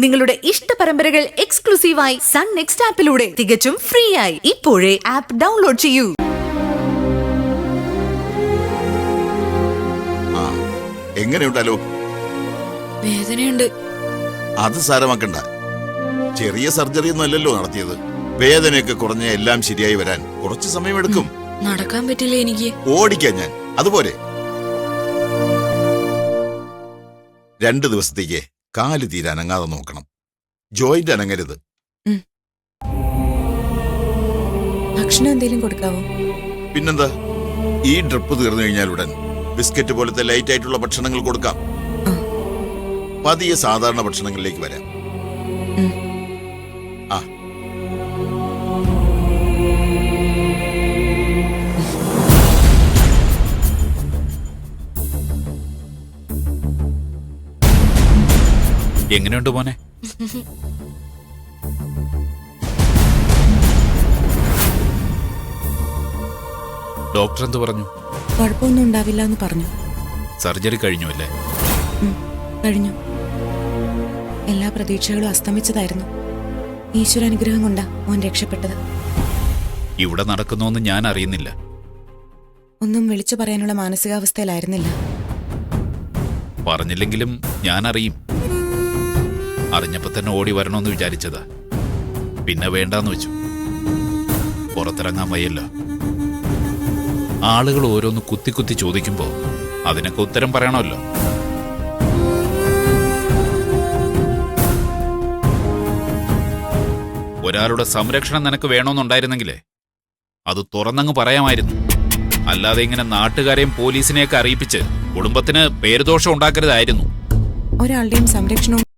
നിങ്ങളുടെ ഇഷ്ട പരമ്പരകൾ എക്സ്ക്ലൂസീവായി സൺ നെക്സ്റ്റ് ആപ്പിലൂടെ തികച്ചും ഫ്രീ ആയി ഇപ്പോഴേ ആപ്പ് ഡൗൺലോഡ് ചെയ്യൂ. എങ്ങനെയുണ്ടല്ലോ? വേദനയുണ്ട്. അത് സാരമാക്കണ്ട. ചെറിയ സർജറി ഒന്നും അല്ലല്ലോ നടത്തിയത്. വേദനയൊക്കെ കുറഞ്ഞ എല്ലാം ശരിയായി വരാൻ കുറച്ച് സമയമെടുക്കും. നടക്കാൻ പറ്റില്ല എനിക്ക്. ഓടിക്കാൻ ഞാൻ അതുപോലെ 2 ദിവസത്തേക്ക് കാല് തീരെ അനങ്ങാതെ നോക്കണം. ജോയിന്റ് അനങ്ങരുത്. ഭക്ഷണം എന്തെങ്കിലും കൊടുക്കാവോ? പിന്നെന്താ, ഈ ഡ്രിപ്പ് തീർന്നു കഴിഞ്ഞാൽ ഉടൻ ബിസ്ക്കറ്റ് പോലത്തെ ലൈറ്റ് ആയിട്ടുള്ള ഭക്ഷണങ്ങൾ കൊടുക്കാം. പതിയെ സാധാരണ ഭക്ഷണങ്ങളിലേക്ക് വരാം. ആ എങ്ങനെയുണ്ട് മോനെ? ഡോക്ടർ എന്ത് പറഞ്ഞു? കുഴപ്പമൊന്നും ഉണ്ടാവില്ല എന്ന് പറഞ്ഞു. സർജറി കഴിഞ്ഞു അല്ലേ? കഴിഞ്ഞു. എല്ലാ പ്രതീക്ഷകളും അസ്തമിച്ചതായിരുന്നു. ഈശ്വരാനുഗ്രഹം കൊണ്ടാ മോൻ രക്ഷപ്പെട്ടത്. ഇവിടെ നടക്കുന്നോന്ന് ഞാൻ അറിയുന്നില്ല. ഒന്നും വിളിച്ചു പറയാനുള്ള മാനസികാവസ്ഥയിലായിരുന്നില്ല. പറഞ്ഞില്ലെങ്കിലും ഞാൻ അറിയും. അറിഞ്ഞപ്പോ തന്നെ ഓടി വരണമെന്ന് വിചാരിച്ചതാ. പിന്നെ വേണ്ടാന്ന് വെച്ചു. പുറത്തിറങ്ങാൻ വയ്യല്ലോ. ആളുകൾ ഓരോന്ന് കുത്തി കുത്തി ചോദിക്കുമ്പോ അതിനൊക്കെ ഉത്തരം പറയണമല്ലോ. ഒരാളുടെ സംരക്ഷണം നിനക്ക് വേണമെന്നുണ്ടായിരുന്നെങ്കിലേ അത് തുറന്നങ്ങ് പറയാമായിരുന്നു. അല്ലാതെ ഇങ്ങനെ നാട്ടുകാരെയും പോലീസിനെയൊക്കെ അറിയിപ്പിച്ച് കുടുംബത്തിന് പേരുദോഷം ഉണ്ടാക്കരുതായിരുന്നു. ഒരാളുടെയും സംരക്ഷണവും